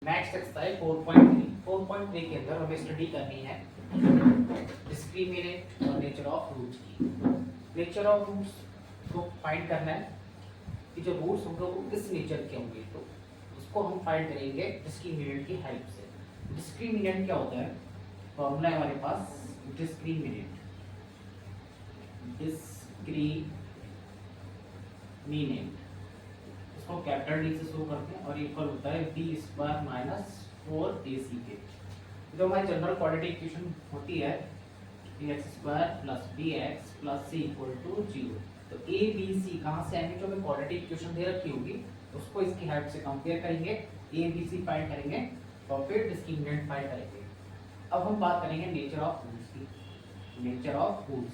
Next exercise 4.3 के अंदर हमें स्टडी करनी है डिस्क्रिमिनेंट और नेचर ऑफ रूट्स की। नेचर ऑफ रूट्स को फाइंड करना है कि जो रूट्स होंगे वो किस नेचर के होंगे, तो उसको हम फाइंड करेंगे डिस्क्रिमिनेंट की हेल्प से। डिस्क्रिमिनेंट क्या होता है? फॉर्मूला है हमारे पास डिस्क्रिमिनेंट इसको कैपिटल डी से शुरू करते हैं और इक्वल होता है बी स्क्वायर माइनस 4ac के। जो हमारी जनरल क्वाड्रेटिक इक्वेशन होती है bx square plus bx plus c equal to 0। तो a b c कहाँ से आएंगे? जो हमें क्वाड्रेटिक इक्वेशन दे रखी होगी उसको इसकी हेल्प से कंपेयर करेंगे, a b c फाइंड करेंगे और फिर डिस्क्रिमिनेंट फाइंड करेंगे। अब हम बात करेंगे नेचर ऑफ रूट्स की। नेचर ऑफ रूट्स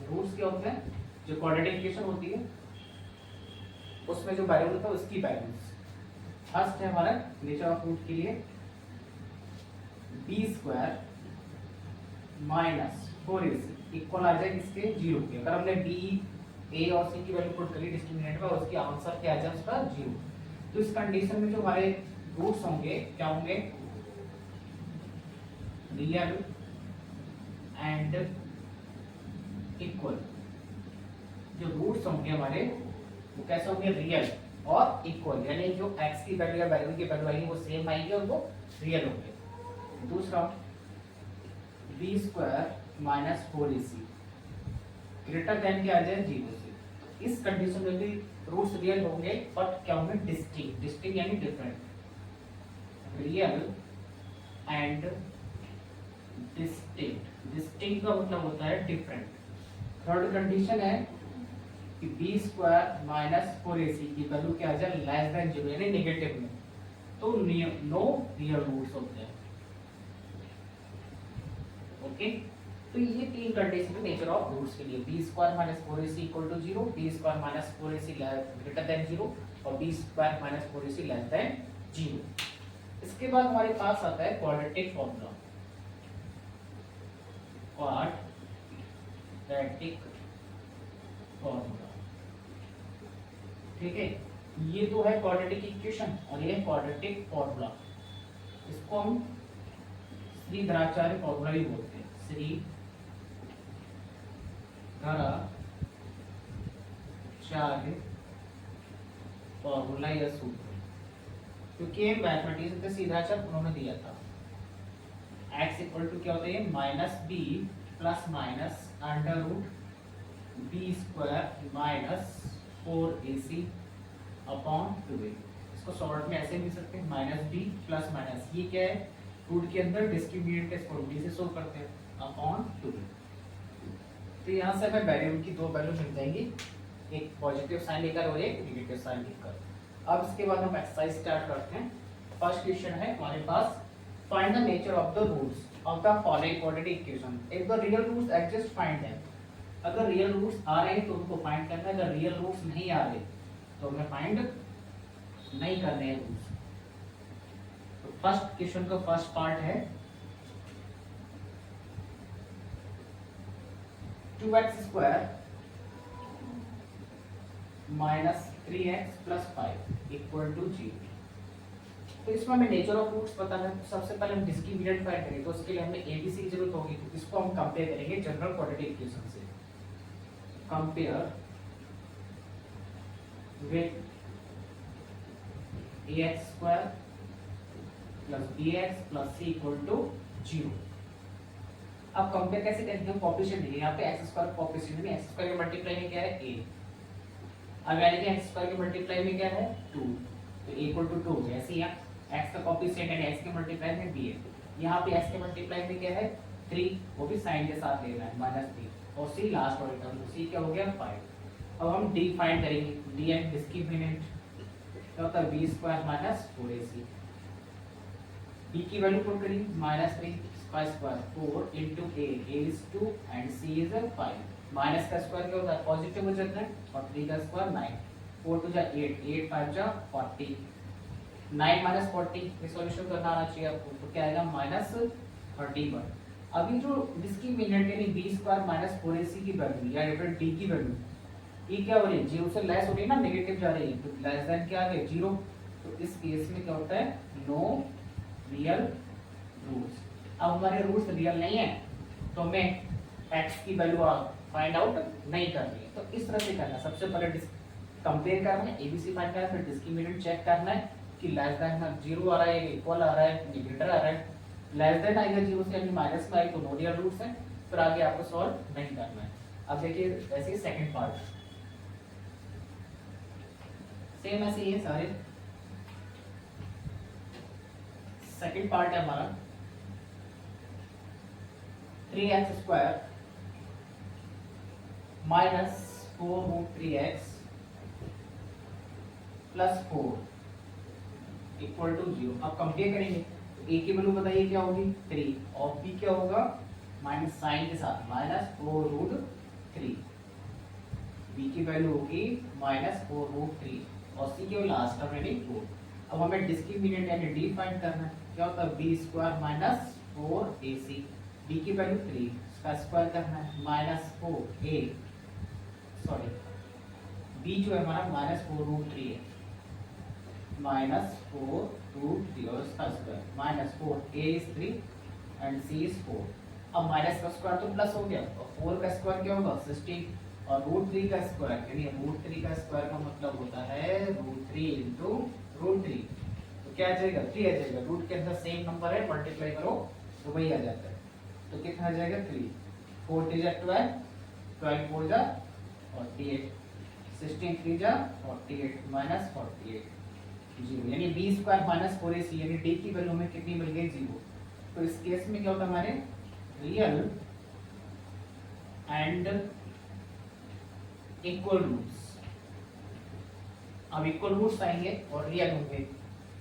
रूट्स क्या होते हैं? जो क्वाड्रेटिक इक्वेशन होती है उसमें जो वैल्यू होता है उसकी वैल्यूज। फर्स्ट है हमारा नेचर ऑफ रूट के लिए B square minus 4ac equal आ जाए इसके 0 के। अगर हमने बी ए और सी की वैल्यू पुट करी डिस्क्रिमिनेंट में, उसकी आंसर क्या आ जाए उसका 0। तो इस कंडीशन में जो हमारे रूट्स होंगे क्या होंगे? Real and equal. जो रूट्स होंगे हमारे वो कैसे होंगे? रियल और इक्वल, यानी जो x की वैल्यू या वैल्यू की वैल्यू आएगी वो सेम आएगी और वो रियल होंगे। दूसरा b square minus 4ac greater then क्या आ जाए 0 से। इस कंडीशन में भी रूट्स रियल होंगे बट क्या होंगे? डिस्टिंक्ट यानी डिफरेंट। रियल एंड डिस्टिंक्ट का मतलब होता है डिफरेंट। थर्ड कंडीशन है कि बी स्क्वायर माइनस 4ac की वैल्यू क्या आ जाए? लेस देन 0 यानी नेगेटिव में। तो नो रियल रूट्स होते हैं। ओके, तो ये तीन कंडीशन है नेचर ऑफ रूट्स के लिए। B square minus 4ac equal to 0, B square minus 4ac greater than 0 और B square minus 4ac less than 0। इसके बाद हमारे पास आता है क्वाड्रेटिक फॉर्मूला। क्वाड्रेटिक फॉर्मूला, ठीक है। ये तो है क्वाड्रेटिक इक्वेशन और ये क्वाड्रेटिक फॉर्मूला। इसको हम श्रीधराचार्य फॉर्मूला भी बोलते हैं। श्रीधराचार्य फॉर्मूला या सूत्र, क्योंकि ये मैथमेटिक्स में श्रीधराचार्य उन्होंने दिया था। x इक्वल टू क्या होता है? Minus B plus minus under root B square minus 4ac upon 2a। इसको शॉर्ट में ऐसे लिख सकते हैं माइनस बी प्लस माइनस, ये क्या है? रूट के अंदर डिस्क्रिमिनेंट इसको डी से सोल्व करते हैं अपॉन 2a। तो यहाँ से हमें वेरिएबल की दो वैल्यू मिल जाएंगी, एक पॉजिटिव साइन लेकर और एक नेगेटिव साइन लेकर। अब इसके बाद हम एक्सरसाइज स्टार्ट करते हैं। फर्स्ट क्वेश्चन है हमारे पास, find the nature of the roots of the following quadratic equation. If the real roots exist find them. अगर रियल रूट्स आ रहे हैं तो उनको फाइंड करना है, अगर रियल रूट्स नहीं आ रहे तो हमें फाइंड नहीं करने हैं रूट्स। तो फर्स्ट क्वेश्चन का फर्स्ट पार्ट है 2x square minus 3x plus 5 equal to 0। तो इसमें हमें नेचर ऑफ रूट्स बताना है। सबसे पहले हम डिस्क्रिमिनेंट फाइंड करेंगे, तो उसके लिए हमें एबीसी की जरूरत होगी। तो इसको हम कंपेयर करेंगे जनरल क्वाड्रेटिक इक्वेशन से। Compare with ax square plus bx plus c equal to 0। अब कंपेयर कैसे करेंगे? हम कोएफिशिएंट लेंगे। यहाँ पे x स्क्वायर कोएफिशिएंट में x स्क्वायर के मल्टीप्लाई में क्या है? a। अब यानी कि x स्क्वायर के मल्टीप्लाई में क्या है? 2, तो a इक्वल टू 2 हो गया। ऐसे यहाँ x का कोएफिशिएंट यानी x के मल्टीप्लाई में b है। यहाँ पे x के मल्टीप्लाई में क्या है? 3, वो भी साइन के साथ लेना है -3 और c लास्ट वाला टर्म, तो c क्या हो गया? 5। अब हम d फाइंड करेंगे। d एंड डिस्क्रिमिनेंट क्या होता है? b square minus 4ac। b की वैल्यू पुट करेंगे -3 square 4 into a is 2 and c is 5। Minus का स्क्वायर क्या होता है? पॉजिटिव हो जाता है और 3 का स्क्वायर 9, 4 to 8, 8 5 जा 40, 9 माइनस 40 ये सॉल्यूशन करना आना चाहिए आपको। तो क्या आएगा? -31। अभी जो डिस्क्रिमिनेंट यानी b स्क्वायर माइनस 4ac की वैल्यू या डी की वैल्यू, ई क्या हो रही है, जीरो से लेस हो रही है ना, नेगेटिव जा रही है, तो लेस देन क्या आ गया, जीरो। तो इस केस में क्या होता है, नो रियल रूट्स। अब हमारे रूट्स रियल नहीं है तो हमें x की वैल्यू फाइंड आउट नहीं करनी है। तो इस तरह से करना है, सबसे पहले कंपेयर करना है, एबीसी फाइंड करना है, फिर डिस्क्रिमिनेंट चेक करना है कि लेस देन जीरो आ रहा है, इक्वल आ रहा है, ग्रेटर आ रहा है। लेस देन आएगा जीरो से यानी माइनस में आई तो नो रियल रूट्स है, फिर आगे आपको सॉल्व नहीं करना है। अब देखिए ऐसे ही सेकंड पार्ट, सेम ऐसे ही है सारे। सेकंड पार्ट है हमारा 3x² minus 4√3x plus 4 equal to 0। अब कंपेयर करेंगे, तो a की वैल्यू बताइए क्या होगी 3 और b क्या होगा माइनस साइन के साथ माइनस 4√3, b की वैल्यू होगी माइनस 4√3 और c की वैल्यू लास्ट टर्म यानी 4। अब हमें डिस्क्रिमिनेंट यानी d फाइंड करना है, क्या होता है b² माइनस 4ac, b की वैल्यू 3 इसका स्क्वायर करना है माइनस 4a, सॉरी b जो है हमारा माइनस 4√3 है, माइनस 4√3 और इसका square minus 4a is 3 and c is 4। अब माइनस का स्क्वायर तो प्लस हो गया और 4 का स्क्वायर क्या होगा 16 और √3 का स्क्वायर यानी √3 का स्क्वायर का मतलब होता है √3 इंटू √3, तो क्या आ जाएगा 3 आ जाएगा, रूट के अंदर सेम नंबर है मल्टीप्लाई करो तो वही आ जाता है। तो कितना आ जाएगा 3, 4 3 जा 12, 12 4 जा 48, 16 3 जा 48 माइनस 48 जीरो, यानी b² माइनस 4ac यानी d की वैल्यू हमें कितनी मिल गई 0। तो इस केस में क्या होता है हमारे रियल एंड इक्वल रूट्स। अब इक्वल रूट्स आएंगे और रियल होंगे,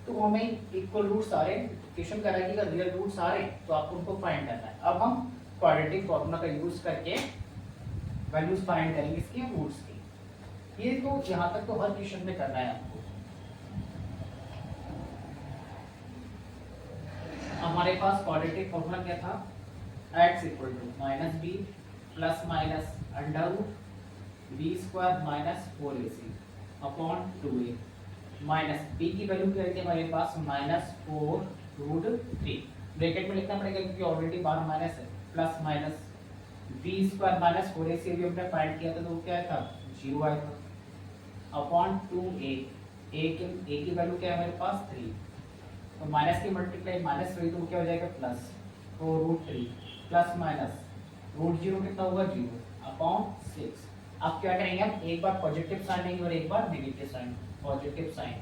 तो हमें इक्वल रूट्स आ रहे हैं, क्वेश्चन कर रहा है कि अगर रियल रूट्स आ रहे हैं तो आपको उनको फाइंड करना है। अब हम क्वाड्रेटिक फॉर्मूला का यूज करके वैल्यूज फाइंड करेंगे इसके रूट्स की। ये तो यहाँ तक तो हर क्वेश्चन में करना है आपको। हमारे पास क्वाड्रेटिक फॉर्मूला क्या था, x equal to minus B plus minus under root b² minus 4ac upon 2a minus b की वैल्यू क्या थी हमारे पास माइनस 4√3, ब्रैकेट में लिखना पड़ेगा क्योंकि ऑलरेडी बाहर माइनस है, plus minus b² minus 4ac भी हमने फाइंड किया था तो वो क्या था 0 आया था अपॉन 2a, a की वैल्यू क्या है हमारे पास 3, तो माइनस की मल्टीप्लाई माइनस 3 तो क्या हो जाएगा प्लस 4√3 प्लस माइनस √0 कितना होगा 0 अपॉन 6। अब क्या करेंगे हम एक बार पॉजिटिव साइन लेंगे और एक बार नेगेटिव साइन, पॉजिटिव साइन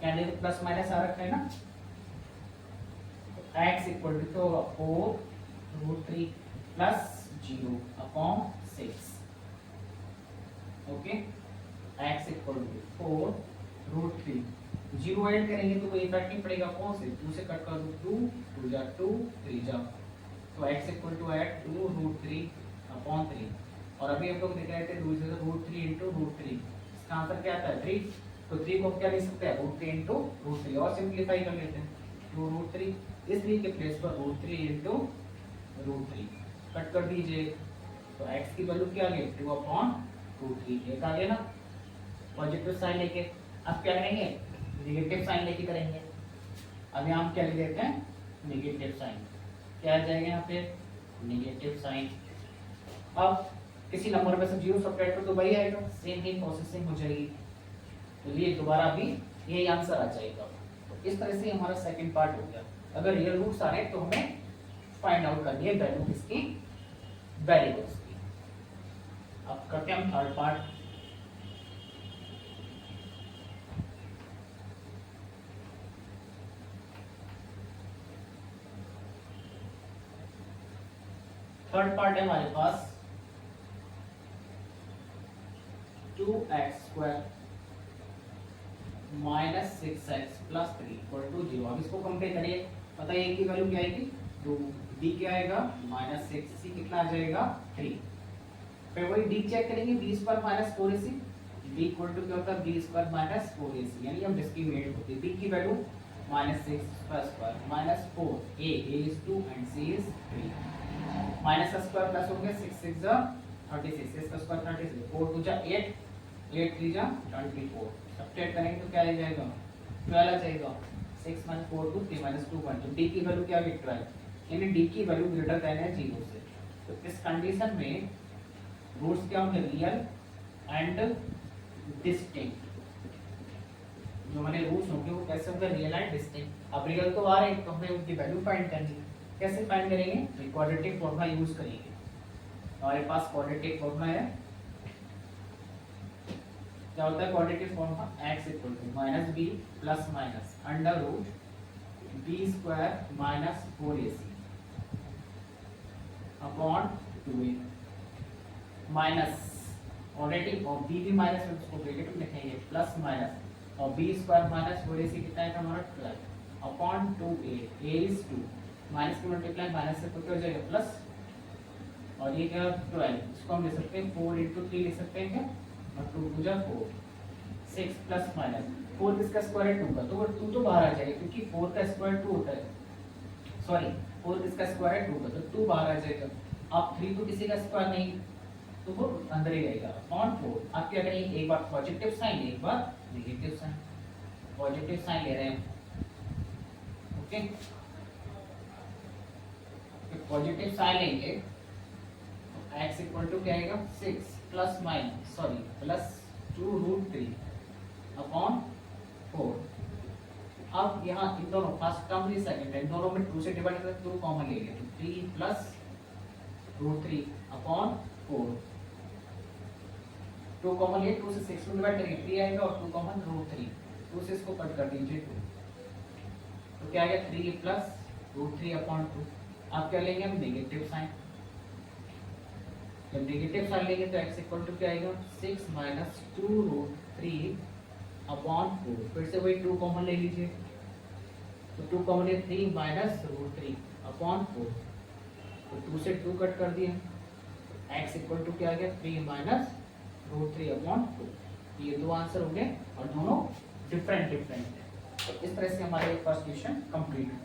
क्या देखो प्लस माइनस आ रखा है ना, तो x इक्वल टू होगा 4√3 plus 0 upon 6, okay x equal to 4√3 zero add करेंगे तो कोई इफेक्ट नहीं पड़ेगा, कौन से 2 से कट कर दो 2 जा 2 3 जा, तो x equal to add 2√3 upon 3 और अभी हम लोग देख रहे थे 2 से √3 इंटू √3, इसका आंसर क्या आता है 3, तो 3 को क्या लिख सकते हैं √3 इंटू √3 और सिंपलीफाई कर लेते हैं 2√3, इस 3 के प्लेस पर √3 इंटू √3 कट कर दीजिए, तो x की वैल्यू क्या आ गई 2 अपॉन √3 एक आ गया ना पॉजिटिव साइन लेके। अब क्या करेंगे नेगेटिव साइन लेके करेंगे, अब यहाँ हम क्या लिख देते हैं नेगेटिव साइन, क्या आ जाएगा यहाँ पे नेगेटिव साइन। अब किसी नंबर में से 0 सब्ट्रैक्ट करो तो वही आएगा, सेम ही प्रोसेसिंग हो जाएगी, तो ये दोबारा भी यही आंसर आ जाएगा। तो इस तरह से हमारा सेकंड पार्ट हो गया। अगर रियल रूट्स आ रहे हैं तो हमें फाइंड आउट करनी है वैल्यू किसकी वेरिएबल्स की। अब करते हैं हम थर्ड पार्ट। थर्ड पार्ट है हमारे पास 2x² minus 6x plus 3 equal to 0। अब इसको कंपेयर करिए, पता है a की वैल्यू क्या आएगी 2, b क्या आएगा माइनस 6, c कितना आ जाएगा 3, फिर वही d चेक करेंगे b² minus 4ac, b equal to क्या होता है b² माइनस 4ac, यानी हम डिस्क्रिमिनेट होते हैं, b की वैल्यू माइनस 6 का square minus 4, a is 2 and c is 3, minus का स्क्वायर प्लस हो गया 6 6 जा 36, इसका स्क्वायर 36, 4 2 जा 8, 8 3 जा 24, सब्ट्रैक्ट करेंगे तो क्या आ जाएगा 12 आ जाएगा। 6 - 4 2 3 - 2 1, तो d की वैल्यू क्या है 12, यानी d की वैल्यू ग्रेटर देन है 0 से। तो इस कंडीशन में रूट्स क्या होंगे रियल एंड डिस्टिंक्ट, जो हमारे रूट्स होंगे वो कैसे होंगे रियल एंड डिस्टिंक्ट। अब रियल तो आ रहे हैं तो हमें उनकी वैल्यू फाइंड करनी है, कैसे फाइंड करेंगे क्वाड्रेटिक फॉर्मूला यूज करेंगे। हमारे पास क्वाड्रेटिक फॉर्मूला है, क्या होता है quadratic formula x - b plus minus under root b square minus 4ac upon 2a minus already और b भी माइनस है उसको ब्रैकेट में लिखेंगे प्लस माइनस और b स्क्वायर माइनस 4ac कितना है हमारा 12 upon 2a, a is 2, minus की मल्टीप्लाई माइनस से तो क्या हो जाएगा प्लस, और ये क्या 12, इसको हम ले सकते हैं 4 × 3 ले सकते हैं क्या, और 2 2 जा 4, 6 प्लस माइनस 4 किसका स्क्वायर है 2 का, तो वो 2 तो बाहर आ जाएगा क्योंकि 4 का स्क्वायर 2 होता है, सॉरी 4 किसका स्क्वायर है 2 का, तो 2 बाहर आ जाएगा। अब 3 तो किसी का स्क्वायर नहीं तो वो अंदर ही रहेगा अपॉन 4। आप क्या करेंगे एक बार पॉजिटिव साइन एक बार नेगेटिव साइन, पॉजिटिव साइन ले रहे हैं ओके, तो पॉजिटिव साइन लेंगे x इक्वल टू क्या आएगा 6 plus minus sorry plus 2√3 upon 4। अब यहाँ इन दोनों फर्स्ट टर्म भी सेकंड इन दोनों में 2 से डिवाइड करके 2 कॉमन ले लेंगे तो 3 प्लस √3 अपॉन 4, 2 कॉमन ले 2 से 6 में डिवाइड करेंगे 3 आएगा और 2 कॉमन √3, 2 से इसको कट कर दीजिए 2, तो क्या आएगा 3 प्लस √3 अपॉन 2। अब क्या लेंगे हम नेगेटिव साइन, जब नेगेटिव साइन लेंगे तो x इक्वल टू क्या आएगा 6 माइनस 2√3 अपॉन 4, फिर से वही 2 कॉमन ले लीजिए तो 2 कॉमन है 3 माइनस √3 अपॉन 4, तो 2 से 2 कट कर दिया, x इक्वल टू क्या आ गया 3 माइनस √3 अपॉन 4। ये दो आंसर होंगे और दोनों डिफरेंट है। तो इस तरह से हमारे फर्स्ट क्वेश्चन कंप्लीट है।